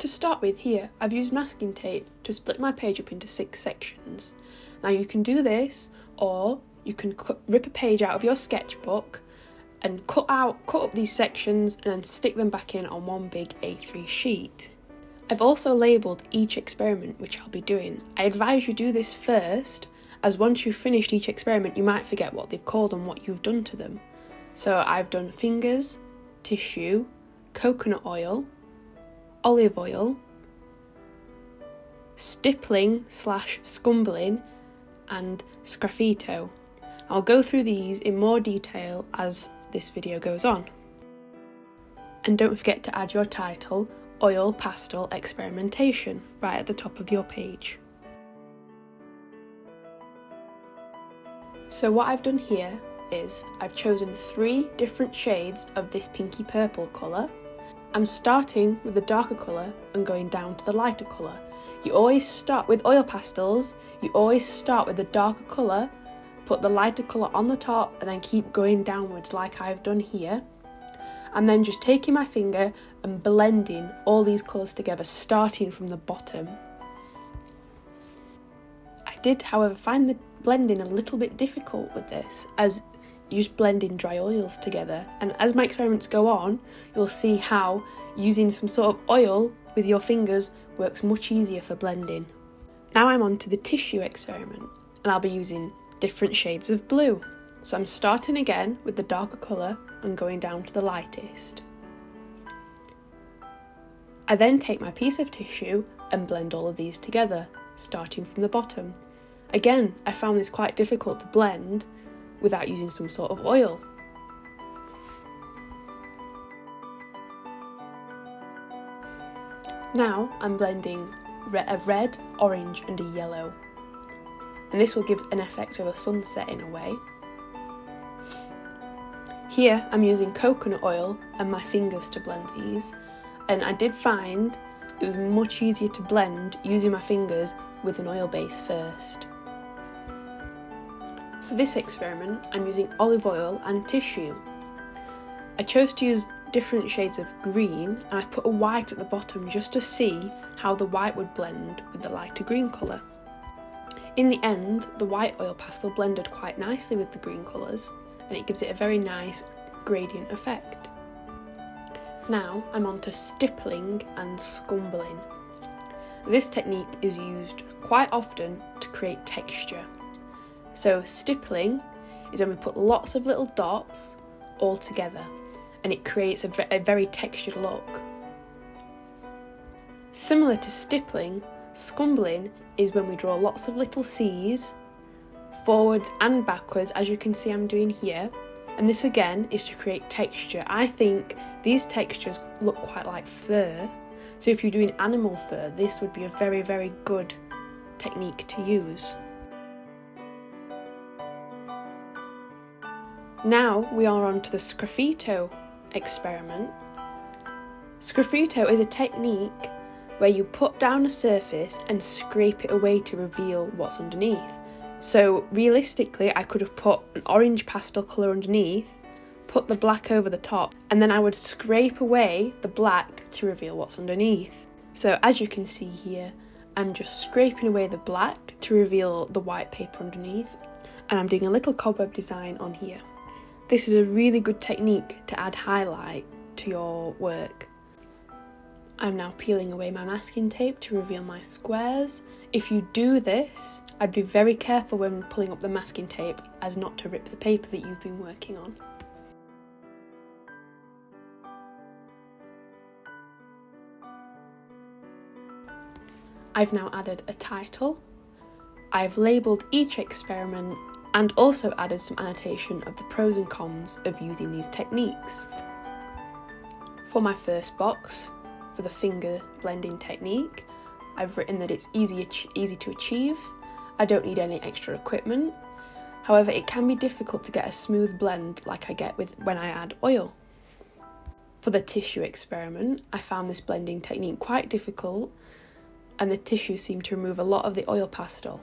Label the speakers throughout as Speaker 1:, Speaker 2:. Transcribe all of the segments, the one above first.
Speaker 1: To start with here, I've used masking tape to split my page up into 6 sections. Now you can do this, or you can rip a page out of your sketchbook and cut up these sections and then stick them back in on one big A3 sheet. I've also labelled each experiment which I'll be doing. I advise you do this first, as once you've finished each experiment you might forget what they've called and what you've done to them. So I've done fingers, tissue, coconut oil, olive oil, stippling / scumbling, and sgraffito. I'll go through these in more detail as this video goes on. And don't forget to add your title, Oil Pastel Experimentation, right at the top of your page. So what I've done here is I've chosen 3 different shades of this pinky purple colour. I'm starting with the darker colour and going down to the lighter colour. You always start with oil pastels, you always start with the darker colour, put the lighter colour on the top and then keep going downwards like I've done here. And then just taking my finger and blending all these colours together, starting from the bottom. I did, however, find the blending a little bit difficult with this, as you just blend in dry oils together, and as my experiments go on you'll see how using some sort of oil with your fingers works much easier for blending. Now I'm on to the tissue experiment, and I'll be using different shades of blue. So I'm starting again with the darker colour and going down to the lightest. I then take my piece of tissue and blend all of these together, starting from the bottom. Again, I found this quite difficult to blend without using some sort of oil. Now I'm blending a red, orange and a yellow, and this will give an effect of a sunset in a way. Here I'm using coconut oil and my fingers to blend these, and I did find it was much easier to blend using my fingers with an oil base first. For this experiment, I'm using olive oil and tissue. I chose to use different shades of green, and I put a white at the bottom just to see how the white would blend with the lighter green colour. In the end, the white oil pastel blended quite nicely with the green colours, and it gives it a very nice gradient effect. Now I'm on to stippling and scumbling. This technique is used quite often to create texture. So stippling is when we put lots of little dots all together, and it creates a very textured look. Similar to stippling, scumbling is when we draw lots of little C's, forwards and backwards, as you can see I'm doing here, and this again is to create texture. I think these textures look quite like fur, so if you're doing animal fur, this would be a very, very good technique to use. Now we are on to the sgraffito experiment. Sgraffito is a technique where you put down a surface and scrape it away to reveal what's underneath. So realistically I could have put an orange pastel colour underneath, put the black over the top, and then I would scrape away the black to reveal what's underneath. So as you can see here, I'm just scraping away the black to reveal the white paper underneath, and I'm doing a little cobweb design on here. This is a really good technique to add highlight to your work. I'm now peeling away my masking tape to reveal my squares. If you do this, I'd be very careful when pulling up the masking tape as not to rip the paper that you've been working on. I've now added a title. I've labelled each experiment and also added some annotation of the pros and cons of using these techniques. For my first box, for the finger blending technique, I've written that it's easy to achieve. I don't need any extra equipment. However, it can be difficult to get a smooth blend like I get when I add oil. For the tissue experiment, I found this blending technique quite difficult, and the tissue seemed to remove a lot of the oil pastel.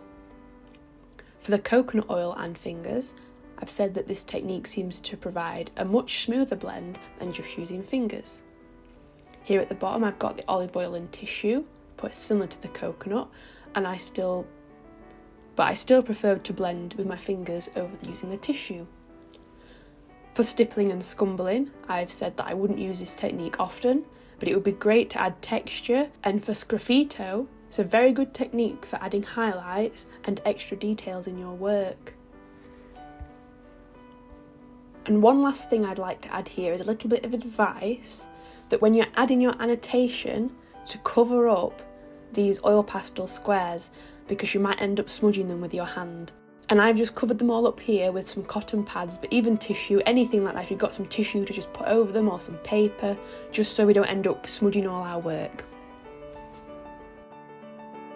Speaker 1: For the coconut oil and fingers, I've said that this technique seems to provide a much smoother blend than just using fingers. Here at the bottom I've got the olive oil and tissue, but it's similar to the coconut, and I still prefer to blend with my fingers over using the tissue. For stippling and scumbling, I've said that I wouldn't use this technique often, but it would be great to add texture, and for sgraffito, it's a very good technique for adding highlights and extra details in your work. And one last thing I'd like to add here is a little bit of advice that when you're adding your annotation, to cover up these oil pastel squares, because you might end up smudging them with your hand. And I've just covered them all up here with some cotton pads, but even tissue, anything like that, if you've got some tissue to just put over them or some paper, just so we don't end up smudging all our work.